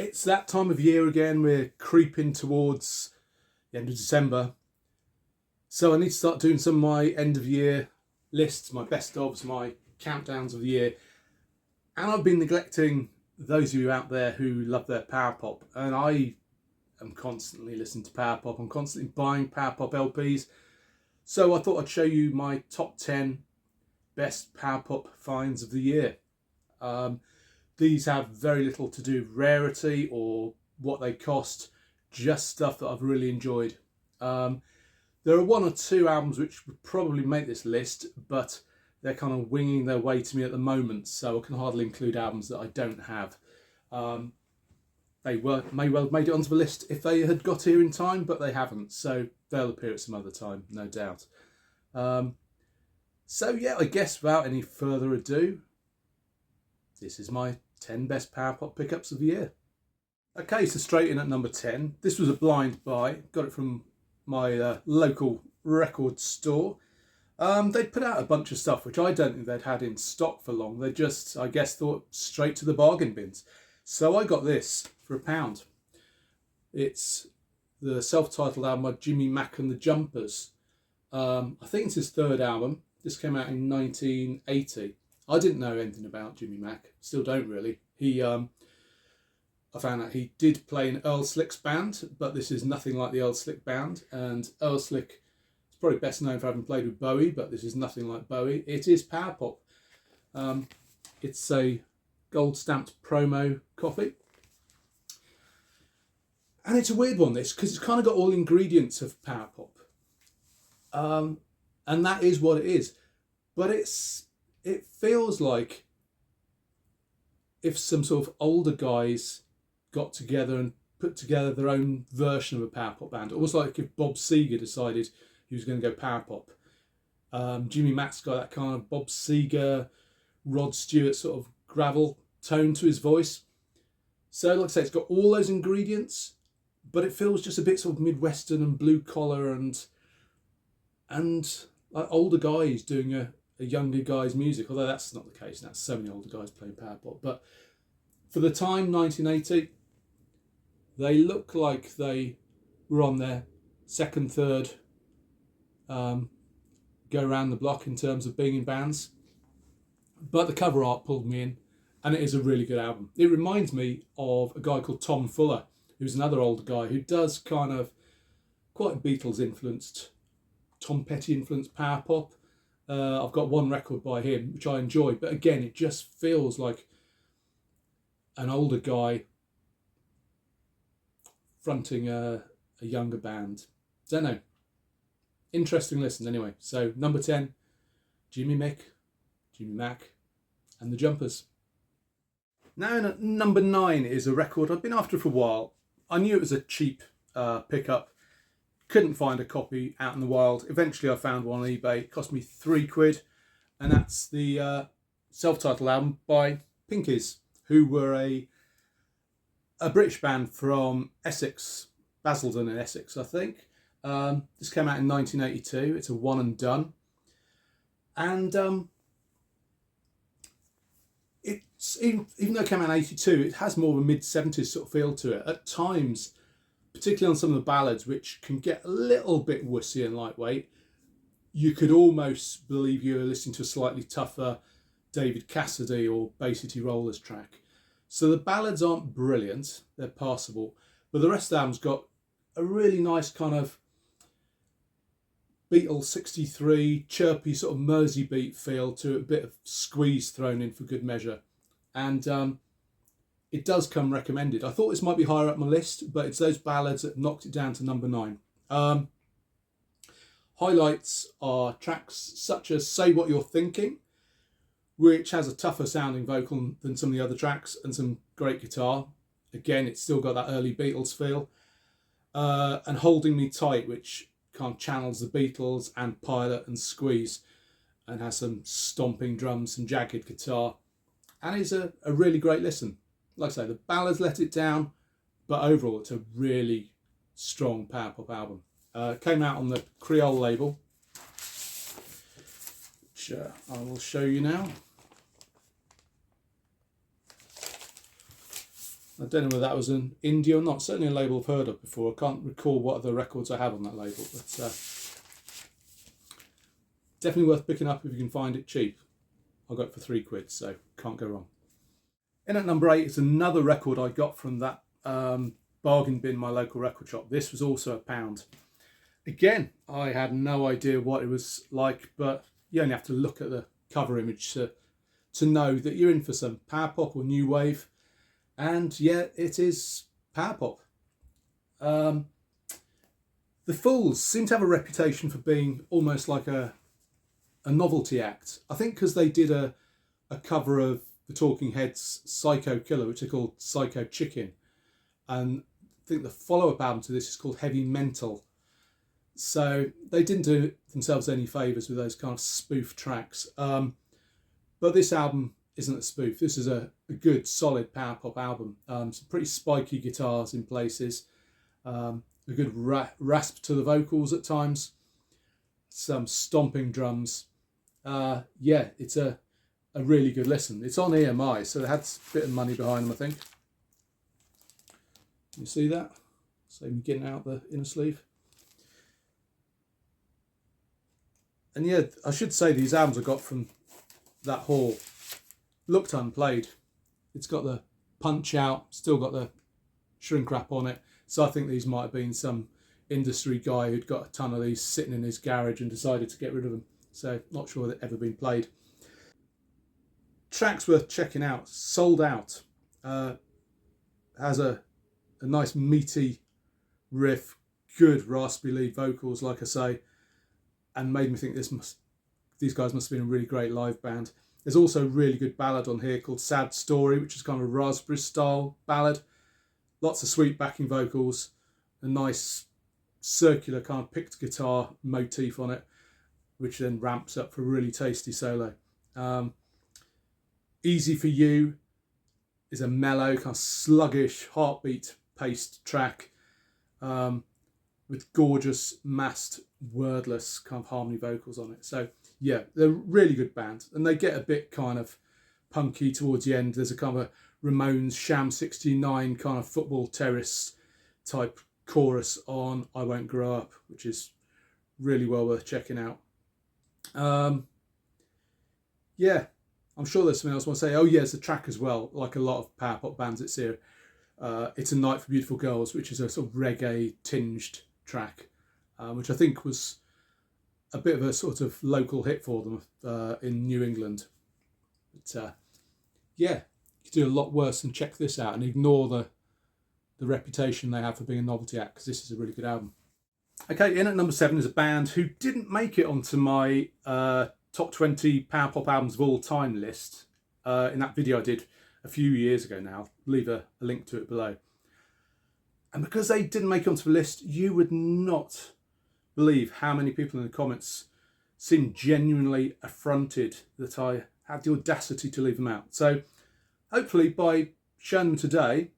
It's that time of year again. We're creeping towards the end of December. So I need to start doing some of my end of year lists, my best ofs, my countdowns of the year. And I've been neglecting those of you out there who love their Power Pop. And I am constantly listening to Power Pop. I'm constantly buying Power Pop LPs. So I thought I'd show you my top 10 best Power Pop finds of the year. These have very little to do with rarity or what they cost, just stuff that I've really enjoyed. There are one or two albums which would probably make this list, but they're kind of winging their way to me at the moment, so I can hardly include albums that I don't have. They may well have made it onto the list if they had got here in time, but they haven't, so they'll appear at some other time, no doubt. So yeah, I guess without any further ado, this is my 10 best Power Pop pickups of the year. Okay, so straight in at number 10. This was a blind buy. Got it from my local record store. They'd put out a bunch of stuff which I don't think they'd had in stock for long. They just, I guess, thought straight to the bargain bins. So I got this for £1. It's the self-titled album by Jimmy Mack and the Jumpers. I think it's his third album. This came out in 1980. I didn't know anything about Jimmy Mack, still don't really. I found out he did play in Earl Slick's band, but this is nothing like the Earl Slick band. And Earl Slick is probably best known for having played with Bowie, but this is nothing like Bowie. It is Power Pop. It's a gold stamped promo copy. And it's a weird one, this, because it's kind of got all ingredients of Power Pop. And that is what it is. But it feels like if some sort of older guys got together and put together their own version of a Power Pop band. Almost like if Bob Seger decided he was going to go Power Pop. Jimmy Mack's got that kind of Bob Seger, Rod Stewart sort of gravel tone to his voice. So like I say, it's got all those ingredients, but it feels just a bit sort of Midwestern and blue collar and like older guys doing a younger guy's music, although that's not the case. That's so many older guys playing Power Pop. But for the time, 1980, they look like they were on their second, third go around the block in terms of being in bands. But the cover art pulled me in, and it is a really good album. It reminds me of a guy called Tom Fuller, who's another older guy who does kind of quite Beatles-influenced, Tom Petty-influenced Power Pop. I've got one record by him, which I enjoy. But again, it just feels like an older guy fronting a younger band. Don't know. Interesting listen anyway. So number 10, Jimmy Mack, and the Jumpers. Now number 9 is a record I've been after for a while. I knew it was a cheap pickup. Couldn't find a copy out in the wild. Eventually I found one on eBay. It cost me £3, and that's the self-titled album by Pinkees, who were a British band from Essex, Basildon in Essex, I think. This came out in 1982. It's a one and done. And it's even though it came out in 82, it has more of a mid-70s sort of feel to it. At times, particularly on some of the ballads, which can get a little bit wussy and lightweight, you could almost believe you were listening to a slightly tougher David Cassidy or Bay City Rollers track. So the ballads aren't brilliant, they're passable, but the rest of the album's got a really nice kind of Beatles 63, chirpy sort of Mersey beat feel to it, a bit of squeeze thrown in for good measure. And it does come recommended. I thought this might be higher up my list, but it's those ballads that knocked it down to number 9. Highlights are tracks such as Say What You're Thinking, which has a tougher sounding vocal than some of the other tracks and some great guitar. Again, it's still got that early Beatles feel. And Holding Me Tight, which kind of channels the Beatles and Pilot and Squeeze and has some stomping drums and jagged guitar. And it's a really great listen. Like I say, the ballads let it down, but overall it's a really strong Power Pop album. Came out on the Creole label, which I will show you now. I don't know whether that was an indie or not. Certainly a label I've heard of before. I can't recall what other records I have on that label, but definitely worth picking up if you can find it cheap. I got it for £3, so can't go wrong. In at number 8 is another record I got from that bargain bin, my local record shop. This was also £1. Again, I had no idea what it was like, but you only have to look at the cover image to know that you're in for some power pop or new wave. And yeah, it is power pop. The Fools seem to have a reputation for being almost like a novelty act. I think because they did a cover of the Talking Heads' Psycho Killer, which they called Psycho Chicken. And I think the follow-up album to this is called Heavy Mental. So they didn't do themselves any favours with those kind of spoof tracks. But this album isn't a spoof. This is a good, solid power pop album. Some pretty spiky guitars in places. A good rasp to the vocals at times. Some stomping drums. Yeah, it's a really good listen. It's on EMI, so it had a bit of money behind them, I think. You see that? Save me getting out the inner sleeve. And yeah, I should say these albums I got from that haul looked unplayed. It's got the punch out, still got the shrink wrap on it. So I think these might have been some industry guy who'd got a ton of these sitting in his garage and decided to get rid of them. So not sure they've ever been played. Tracks worth checking out. Sold Out. Has a nice meaty riff, good raspy lead vocals, like I say, and made me think these guys must have been a really great live band. There's also a really good ballad on here called Sad Story, which is kind of a Raspberries style ballad. Lots of sweet backing vocals, a nice circular kind of picked guitar motif on it, which then ramps up for a really tasty solo. Easy For You is a mellow, kind of sluggish, heartbeat paced track with gorgeous, massed, wordless kind of harmony vocals on it. So yeah, they're a really good band, and they get a bit kind of punky towards the end. There's a kind of a Ramones Sham 69 kind of football terrace type chorus on I Won't Grow Up, which is really well worth checking out. Yeah, I'm sure there's something else I want to say. Oh yeah, it's a track as well, like a lot of power pop bands it's here. It's a Night for Beautiful Girls, which is a sort of reggae tinged track, which I think was a bit of a sort of local hit for them in New England. But yeah, you could do a lot worse than check this out and ignore the reputation they have for being a novelty act, because this is a really good album. Okay, in at number 7 is a band who didn't make it onto my top 20 power pop albums of all time list in that video I did a few years ago now. I'll leave a link to it below. And because they didn't make it onto the list, you would not believe how many people in the comments seemed genuinely affronted that I had the audacity to leave them out. So hopefully by showing them today,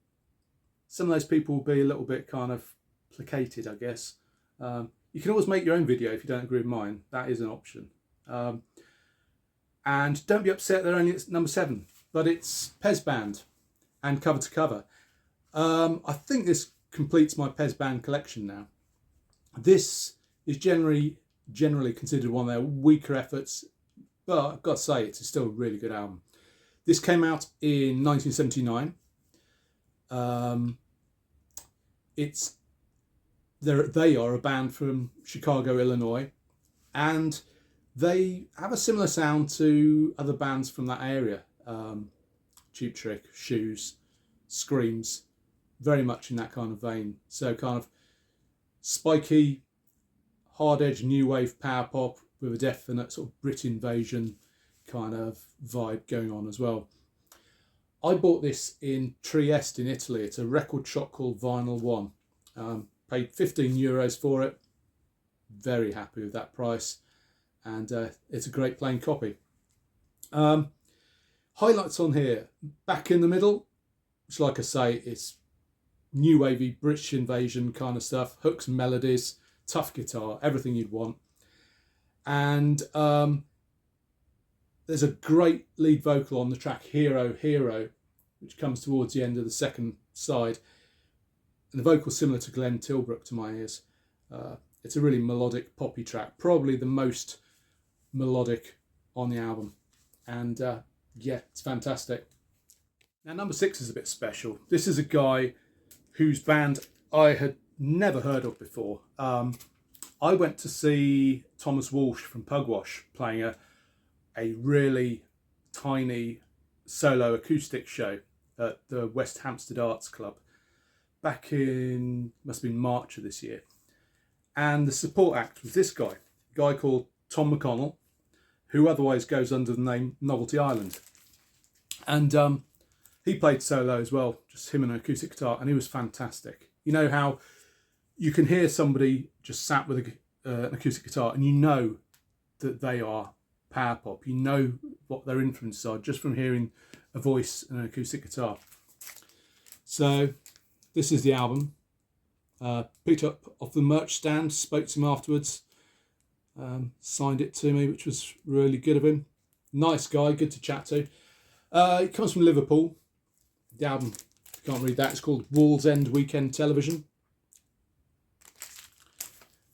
some of those people will be a little bit kind of placated, I guess. You can always make your own video if you don't agree with mine. That is an option. And don't be upset they're only at number 7, but it's Pezband and Cover to Cover. I think this completes my Pezband collection now. This is generally considered one of their weaker efforts, but I've got to say it's still a really good album. This came out in 1979. They are a band from Chicago, Illinois, and they have a similar sound to other bands from that area. Cheap Trick, Shoes, Screams, very much in that kind of vein. So kind of spiky, hard-edged new wave power pop with a definite sort of Brit invasion kind of vibe going on as well. I bought this in Trieste in Italy. It's a record shop called Vinyl One. Paid €15 for it. Very happy with that price. And it's a great plain copy. Highlights on here. Back in the Middle, which like I say, it's new wavy British invasion kind of stuff. Hooks, melodies, tough guitar, everything you'd want. And there's a great lead vocal on the track Hero, Hero, which comes towards the end of the second side. And the vocal's similar to Glenn Tilbrook to my ears. It's a really melodic poppy track, probably the most melodic on the album. And yeah, it's fantastic. Now number 6 is a bit special. This is a guy whose band I had never heard of before. I went to see Thomas Walsh from Pugwash playing a really tiny solo acoustic show at the West Hampstead Arts Club back in, must have been March of this year. And the support act was this guy, a guy called Tom McConnell, who otherwise goes under the name Novelty Island. And he played solo as well, just him and an acoustic guitar, and he was fantastic. You know how you can hear somebody just sat with an acoustic guitar and you know that they are power pop. You know what their influences are just from hearing a voice and an acoustic guitar. So this is the album. Picked up off the merch stand, spoke to him afterwards, signed it to me, which was really good of him. Nice guy, good to chat to. It comes from Liverpool. The album, if you can't read that, it's called Wall's End Weekend Television.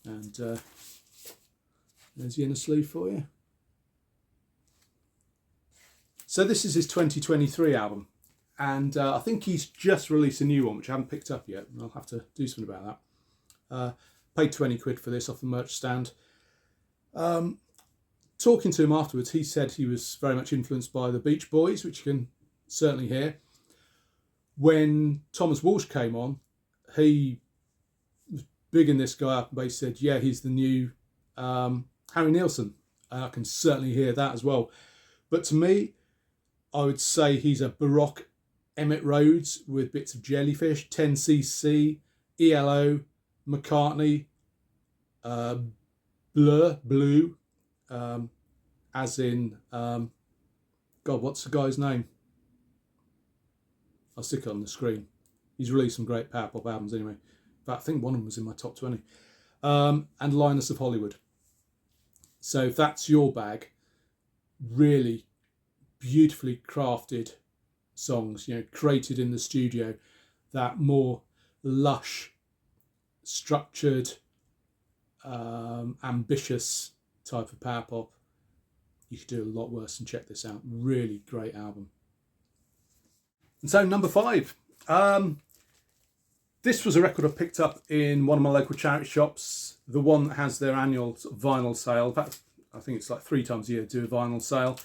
And there's the inner sleeve for you. So this is his 2023 album. And I think he's just released a new one, which I haven't picked up yet. And I'll have to do something about that. Paid 20 quid for this off the merch stand. Talking to him afterwards, he said he was very much influenced by the Beach Boys, which you can certainly hear. When Thomas Walsh came on, he was bigging this guy up, and basically said, yeah, he's the new Harry Nilsson. I can certainly hear that as well. But to me, I would say he's a Baroque Emmett Rhodes with bits of Jellyfish, 10cc, ELO, McCartney, Blue, as in, God, what's the guy's name? I'll stick it on the screen. He's released some great power pop albums anyway. But I think one of them was in my top 20. And Linus of Hollywood. So if that's your bag, really beautifully crafted songs, you know, created in the studio, that more lush, structured, ambitious type of power pop. You could do a lot worse, and check this out. Really great album. And so number 5. This was a record I picked up in one of my local charity shops, the one that has their annual sort of vinyl sale. In fact, I think it's like 3 times a year to do a vinyl sale.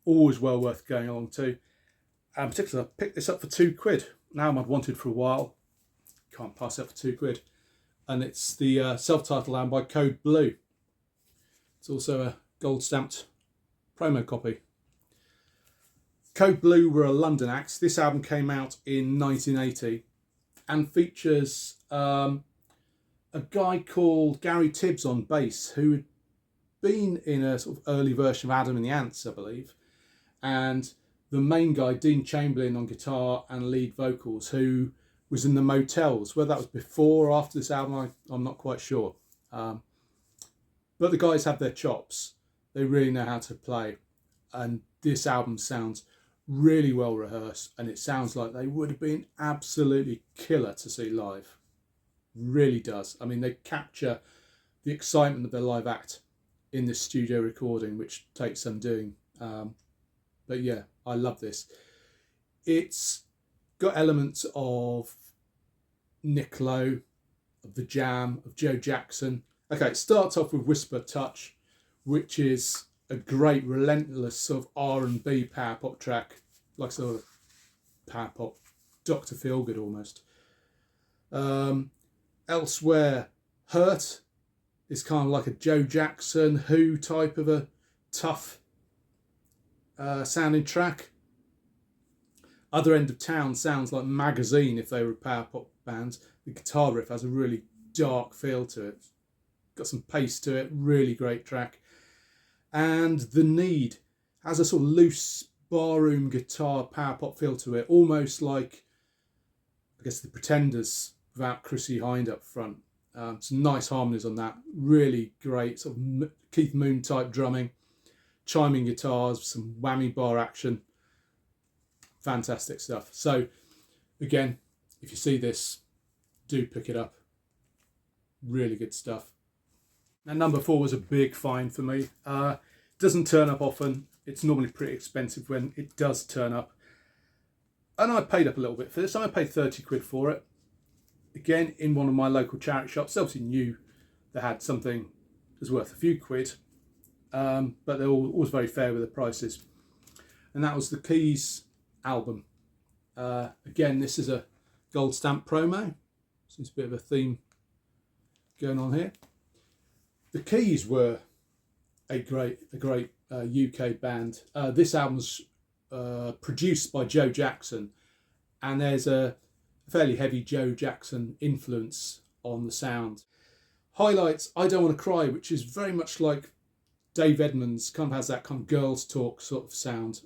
Always well worth going along to. And particularly, I picked this up for 2 quid. Now I'd wanted for a while. Can't pass it up for 2 quid. And it's the self-titled album by Code Blue. It's also a gold stamped promo copy. Code Blue were a London act. This album came out in 1980 and features a guy called Gary Tibbs on bass, who had been in a sort of early version of Adam and the Ants, I believe, and the main guy, Dean Chamberlain, on guitar and lead vocals, who was in the Motels. Whether that was before or after this album, I'm not quite sure. But the guys have their chops. They really know how to play. And this album sounds really well rehearsed, and it sounds like they would have been absolutely killer to see live. Really does. I mean, they capture the excitement of their live act in this studio recording, which takes some doing. But yeah, I love this. It's got elements of Nick Lowe, of The Jam, of Joe Jackson. Okay, it starts off with Whisper Touch, which is a great, relentless sort of R&B power pop track, like sort of power pop, Dr. Feelgood almost. Elsewhere, Hurt is kind of like a Joe Jackson, Who type of a tough sounding track. Other End of Town sounds like Magazine if they were power pop bands. The guitar riff has a really dark feel to it. Got some pace to it, really great track. And The Need has a sort of loose barroom guitar power pop feel to it, almost like, I guess, The Pretenders without Chrissie Hynde up front. Some nice harmonies on that, really great sort of Keith Moon type drumming, chiming guitars, some whammy bar action, fantastic stuff. So again, if you see this, do pick it up. Really good stuff. Now, number 4 was a big find for me. Doesn't turn up often. It's normally pretty expensive when it does turn up. And I paid up a little bit for this. I paid 30 quid for it. Again, in one of my local charity shops. Obviously knew they had something that was worth a few quid. But they're always very fair with the prices. And that was the Keys album. Again, this is a gold stamp promo. So it's a bit of a theme going on here. The Keys were a great UK band. This album was produced by Joe Jackson, and there's a fairly heavy Joe Jackson influence on the sound. Highlights, I Don't Want to Cry, which is very much like Dave Edmunds, kind of has that kind of girls talk sort of sound.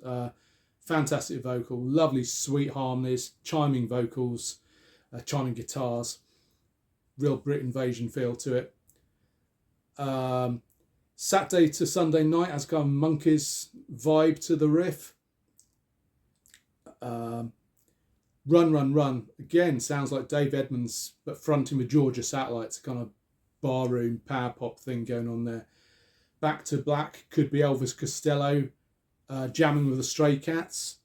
Fantastic vocal, lovely sweet harmonies, chiming vocals, chiming guitars, real Brit Invasion feel to it. Saturday to Sunday Night has kind of Monkees vibe to the riff. Run, Run, Run, again, sounds like Dave Edmunds, but fronting with Georgia Satellites, a kind of barroom power pop thing going on there. Back to Black could be Elvis Costello jamming with the Stray Cats.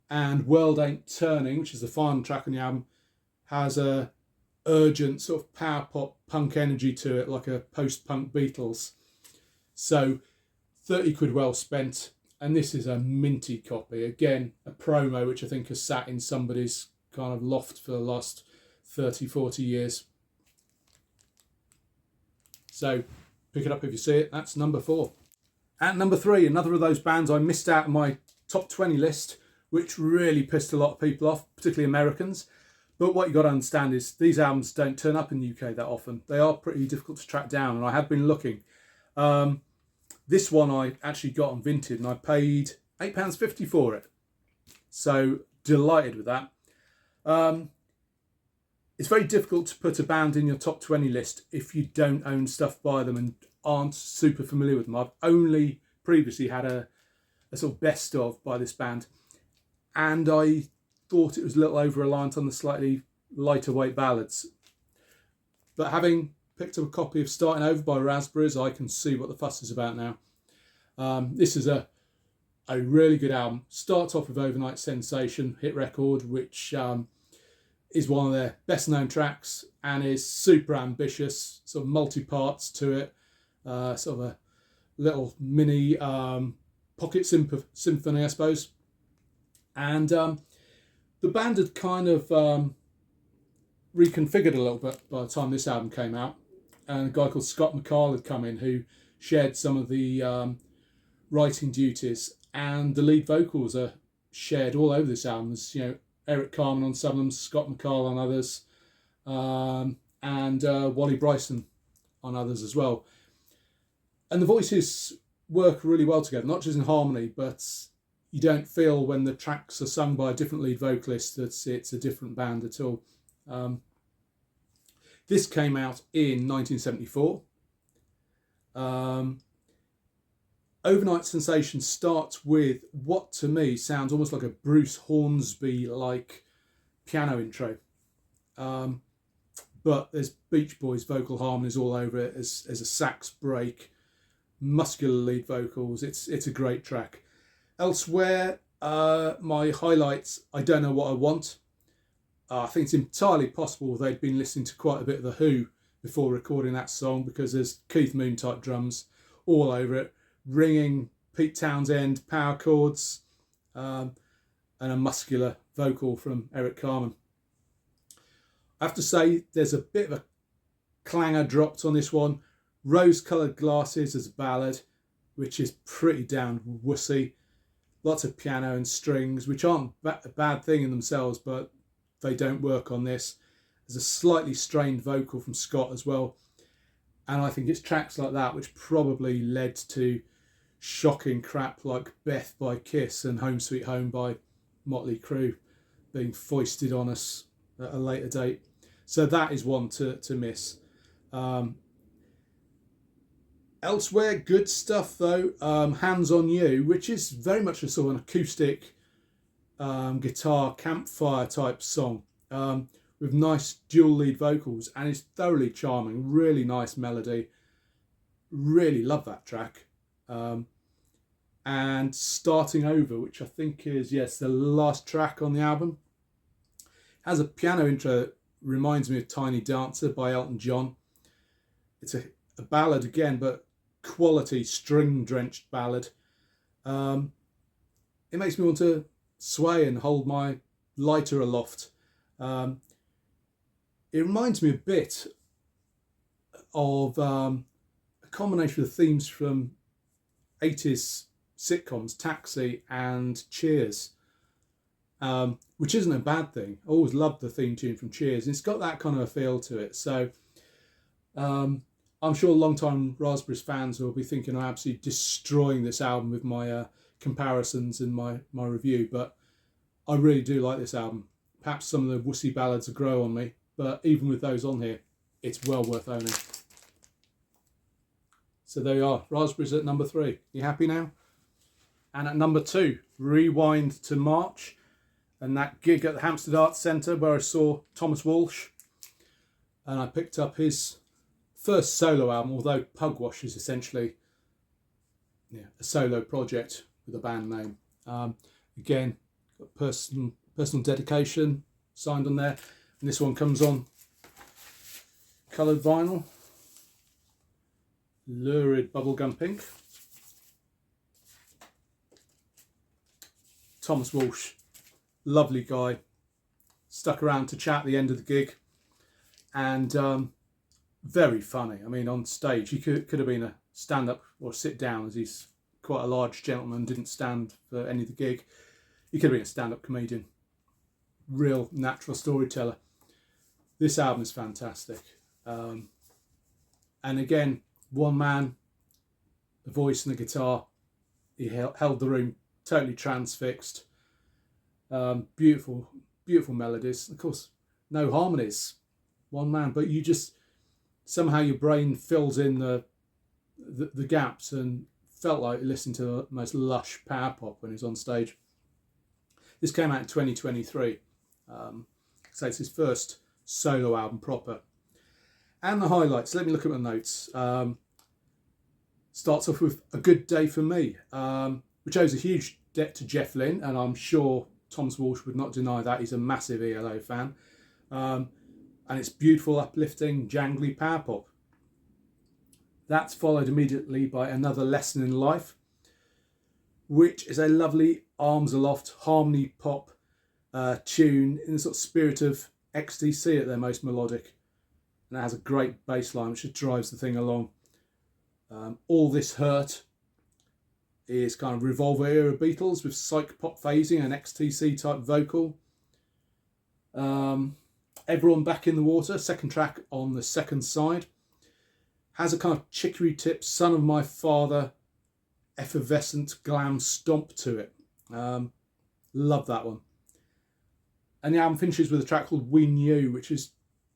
And World Ain't Turning, which is the final track on the album, has a urgent sort of power pop punk energy to it, like a post-punk Beatles. So 30 quid well spent. And this is a minty copy. Again, a promo which I think has sat in somebody's kind of loft for the last 30, 40 years. So pick it up if you see it. That's number 4. At number 3, another of those bands I missed out on my top 20 list, which really pissed a lot of people off, particularly Americans. But what you got to understand is these albums don't turn up in the UK that often. They are pretty difficult to track down, and I have been looking. This one I actually got on Vinted, and I paid £8.50 for it. So delighted with that. It's very difficult to put a band in your top 20 list if you don't own stuff by them and aren't super familiar with them. I've only previously had a sort of best of by this band, and I thought it was a little over-reliant on the slightly lighter weight ballads. But having picked up a copy of Starting Over by Raspberries, I can see what the fuss is about now. This is a really good album. Starts off with Overnight Sensation, hit record, which is one of their best known tracks and is super ambitious, sort of multi-parts to it, sort of a little mini pocket symphony, I suppose. And the band had kind of reconfigured a little bit by the time this album came out, and a guy called Scott McCall had come in who shared some of the writing duties, and the lead vocals are shared all over this album. There's, Eric Carmen on some of them, Scott McCall on others, and Wally Bryson on others as well. And the voices work really well together, not just in harmony, but you don't feel when the tracks are sung by a different lead vocalist that it's a different band at all. This came out in 1974. Overnight Sensation starts with what to me sounds almost like a Bruce Hornsby-like piano intro. But there's Beach Boys vocal harmonies all over it. There's a sax break, muscular lead vocals. It's a great track. Elsewhere, my highlights, I Don't Know What I Want. I think it's entirely possible they'd been listening to quite a bit of The Who before recording that song, because there's Keith Moon type drums all over it, ringing Pete Townsend power chords, and a muscular vocal from Eric Carmen. I have to say there's a bit of a clanger dropped on this one. Rose Coloured Glasses as a ballad, which is pretty down wussy. Lots of piano and strings, which aren't a bad thing in themselves, but they don't work on this. There's a slightly strained vocal from Scott as well. And I think it's tracks like that which probably led to shocking crap like Beth by Kiss and Home Sweet Home by Motley Crue being foisted on us at a later date. So that is one to miss. Elsewhere, good stuff though. Hands on You, which is very much a sort of an acoustic guitar campfire type song. with nice dual lead vocals, and it's thoroughly charming, really nice melody. Really love that track. And Starting Over, which I think is, yes, the last track on the album, has a piano intro, reminds me of Tiny Dancer by Elton John. It's a ballad again, but quality string-drenched ballad. It makes me want to sway and hold my lighter aloft. It reminds me a bit of a combination of themes from 80s sitcoms, Taxi and Cheers, which isn't a bad thing. I always loved the theme tune from Cheers, and it's got that kind of a feel to it. So I'm sure long-time Raspberries fans will be thinking I'm absolutely destroying this album with my comparisons in my review, but I really do like this album. Perhaps some of the wussy ballads will grow on me, but even with those on here, it's well worth owning. So there you are, Raspberries at number 3. You happy now? And at number 2, rewind to March and that gig at the Hampstead Arts Centre where I saw Thomas Walsh, and I picked up his first solo album, although Pugwash is essentially a solo project with a band name. Again, got personal dedication signed on there, and this one comes on coloured vinyl, lurid bubblegum pink. Thomas Walsh, lovely guy, stuck around to chat at the end of the gig, and very funny. I mean, on stage he could have been a stand-up or sit down, as he's quite a large gentleman, didn't stand for any of the gig. He could have been a stand-up comedian, real natural storyteller. This album is fantastic, and again, one man, a voice and a guitar. He held the room totally transfixed. Beautiful melodies. Of course, no harmonies. One man, but you just somehow your brain fills in the gaps, and felt like listening to the most lush power pop when he was on stage. This came out in 2023. So it's his first solo album proper. And the highlights, let me look at my notes. Starts off with A Good Day for Me, which owes a huge debt to Jeff Lynne, and I'm sure Thomas Walsh would not deny that. He's a massive ELO fan. And it's beautiful, uplifting, jangly power pop. That's followed immediately by Another Lesson in Life, which is a lovely arms aloft harmony pop tune in the sort of spirit of XTC at their most melodic. And it has a great bass line which just drives the thing along. All This Hurt is kind of Revolver era Beatles with psych pop phasing and XTC type vocal. Everyone Back in the Water, second track on the second side, has a kind of chicory tip, Son of My Father, effervescent glam stomp to it. Love that one. And the album finishes with a track called We Knew, which is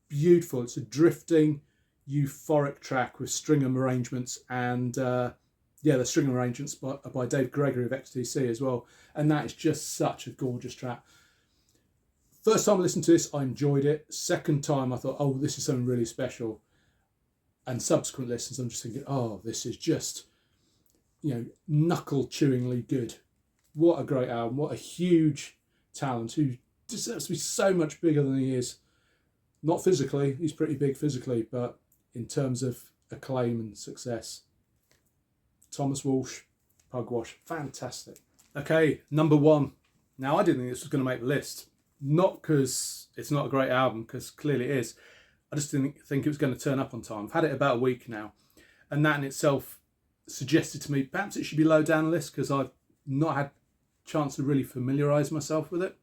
beautiful. It's a drifting, euphoric track with string arrangements, and the string arrangements by Dave Gregory of XTC as well. And that is just such a gorgeous track. First time I listened to this, I enjoyed it. Second time, I thought, oh, this is something really special. And subsequent listens, I'm just thinking, oh, this is just, knuckle-chewingly good. What a great album. What a huge talent who deserves to be so much bigger than he is. Not physically, he's pretty big physically, but in terms of acclaim and success. Thomas Walsh, Pugwash, fantastic. Okay, number 1. Now, I didn't think this was going to make the list. Not because it's not a great album, because clearly it is. I just didn't think it was going to turn up on time. I've had it about a week now, and that in itself suggested to me perhaps it should be low down the list because I've not had a chance to really familiarise myself with it.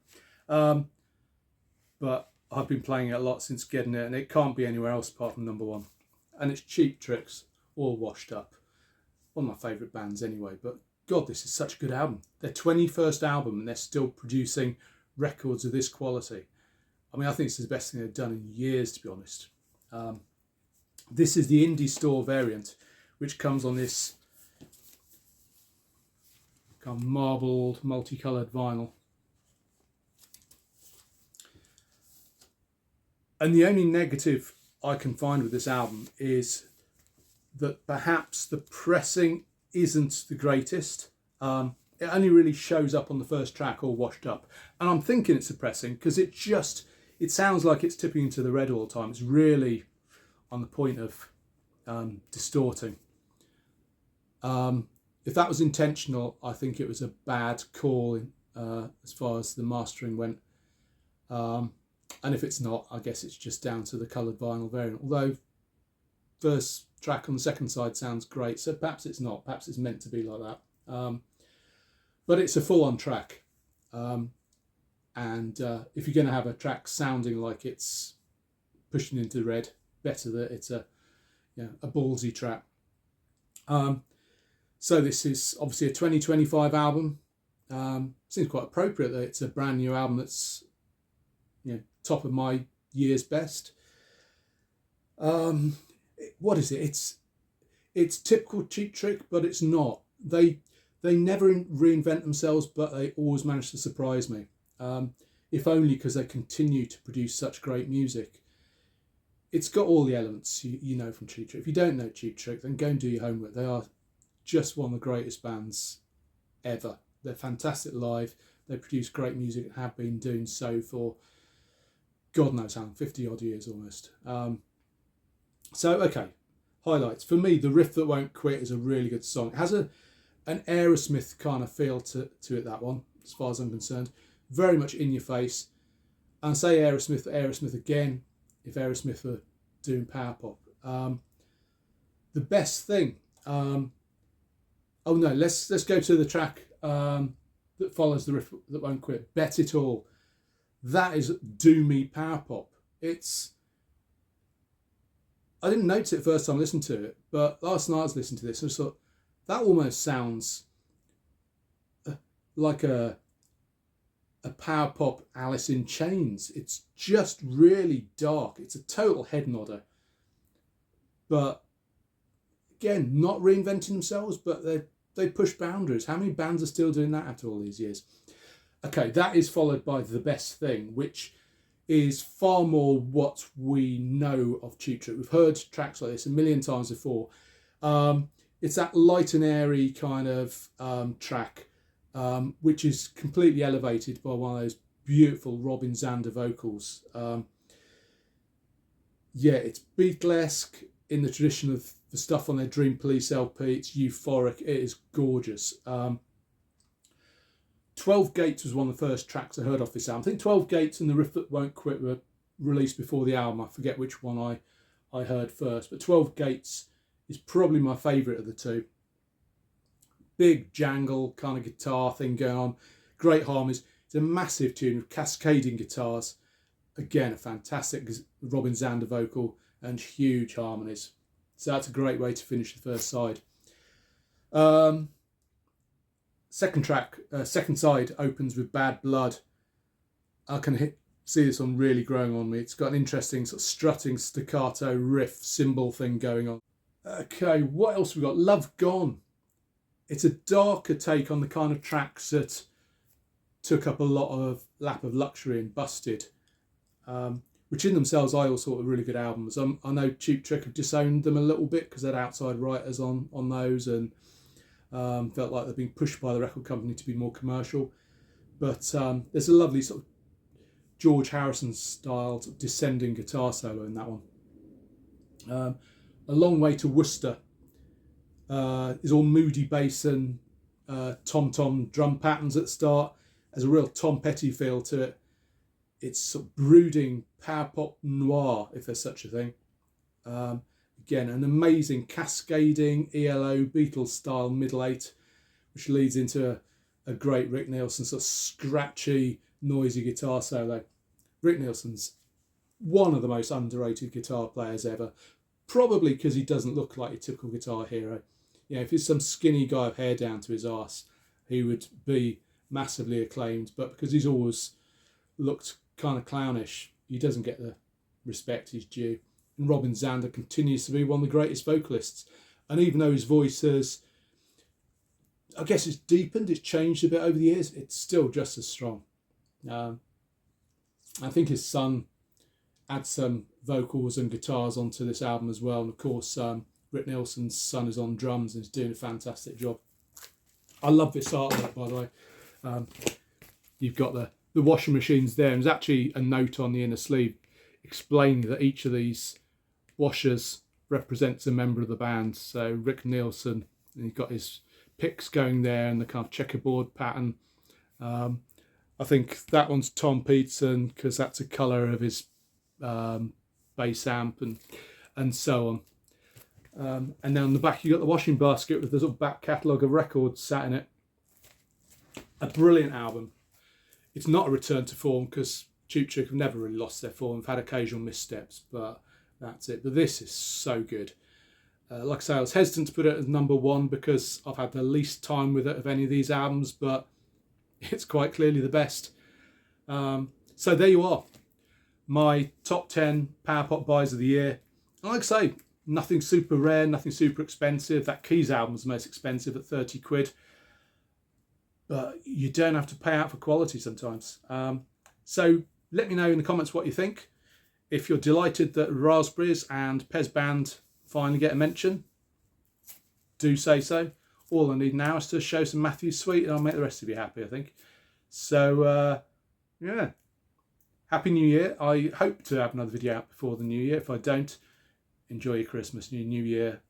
But I've been playing it a lot since getting it, and it can't be anywhere else apart from number 1. And it's Cheap Tricks, all washed up. One of my favourite bands anyway, but God, this is such a good album. Their 21st album, and they're still producing records of this quality. I mean, I think it's the best thing they've done in years, to be honest. This is the indie store variant, which comes on this kind of marbled, multicoloured vinyl. And the only negative I can find with this album is that perhaps the pressing isn't the greatest. It only really shows up on the first track all washed up. And I'm thinking it's the pressing because it sounds like it's tipping into the red all the time. It's really on the point of distorting. If that was intentional, I think it was a bad call as far as the mastering went. And if it's not, I guess it's just down to the coloured vinyl variant. Although first track on the second side sounds great, so perhaps it's not. Perhaps it's meant to be like that. But it's a full-on track. And if you're going to have a track sounding like it's pushing into the red, better that it's a ballsy track. So this is obviously a 2025 album. Seems quite appropriate that it's a brand new album that's top of my year's best. What is it? It's typical Cheap Trick, but it's not. They never reinvent themselves, but they always manage to surprise me. If only because they continue to produce such great music. It's got all the elements you know from Cheap Trick. If you don't know Cheap Trick, then go and do your homework. They are just one of the greatest bands ever. They're fantastic live. They produce great music and have been doing so for God knows how long, 50 odd years almost. So, okay, highlights. For me, The Riff That Won't Quit is a really good song. It has an Aerosmith kind of feel to it, that one, as far as I'm concerned. Very much in your face. And I say Aerosmith again, if Aerosmith were doing Power Pop. The best thing, let's go to the track that follows The Riff That Won't Quit, Bet It All. That is doomy Power Pop. I didn't notice it first time I listened to it, but last night I was listening to this and I thought, that almost sounds like a Power Pop Alice in Chains. It's just really dark. It's a total head nodder. But again, not reinventing themselves, but they push boundaries. How many bands are still doing that after all these years? Okay, that is followed by The Best Thing, which is far more what we know of Cheap Trick. We've heard tracks like this a million times before. It's that light and airy kind of track, which is completely elevated by one of those beautiful Robin Zander vocals. It's Beatlesque in the tradition of the stuff on their Dream Police LP. It's euphoric. It is gorgeous. 12 Gates was one of the first tracks I heard off this album. I think 12 Gates and The Riff That Won't Quit were released before the album. I forget which one I heard first. But 12 Gates is probably my favourite of the two. Big jangle kind of guitar thing going on. Great harmonies. It's a massive tune with cascading guitars. Again, a fantastic Robin Zander vocal and huge harmonies. So that's a great way to finish the first side. Second side opens with Bad Blood. I can see this one really growing on me. It's got an interesting sort of strutting staccato riff cymbal thing going on. Okay, what else we got? Love Gone. It's a darker take on the kind of tracks that took up a lot of lap of luxury and Busted, which in themselves I all thought were really good albums. I know Cheap Trick have disowned them a little bit because they had outside writers on those and felt like they're being pushed by the record company to be more commercial. But there's a lovely sort of George Harrison style sort of descending guitar solo in that one. A Long Way to Worcester is all moody bass and tom-tom drum patterns at the start. There's a real Tom Petty feel to it. It's sort of brooding power pop noir, if there's such a thing. Again, an amazing cascading ELO Beatles style middle eight, which leads into a great Rick Nielsen sort of scratchy, noisy guitar solo. Rick Nielsen's one of the most underrated guitar players ever, probably because he doesn't look like a typical guitar hero. If he's some skinny guy with hair down to his arse, he would be massively acclaimed, but because he's always looked kind of clownish, he doesn't get the respect he's due. And Robin Zander continues to be one of the greatest vocalists. And even though his voice has, I guess it's deepened, it's changed a bit over the years, it's still just as strong. I think his son add some vocals and guitars onto this album as well. And of course, Rick Nielsen's son is on drums and is doing a fantastic job. I love this artwork, by the way. You've got the washing machines there. And there's actually a note on the inner sleeve explaining that each of these washers represents a member of the band. So Rick Nielsen, and he's got his picks going there and the kind of checkerboard pattern. I think that one's Tom Peterson because that's a colour of his bass amp and so on. And then on the back you got the washing basket with the sort of back catalogue of records sat in it. A brilliant album. It's not a return to form because Choop Chook have never really lost their form. They've had occasional missteps, but that's it. But this is so good. Like I say, I was hesitant to put it as number one because I've had the least time with it of any of these albums, but it's quite clearly the best. So there you are. My top 10 Power Pop buys of the year. And like I say, nothing super rare, nothing super expensive. That Keys album's the most expensive at 30 quid. But you don't have to pay out for quality sometimes. So let me know in the comments what you think. If you're delighted that Raspberries and Pezband finally get a mention, do say so. All I need now is to show some Matthew's Sweet and I'll make the rest of you happy, I think. So, yeah. Happy New Year. I hope to have another video out before the New Year. If I don't, enjoy your Christmas, your New Year,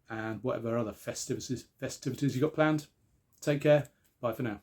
and whatever other festivities you got planned. Take care. Bye for now.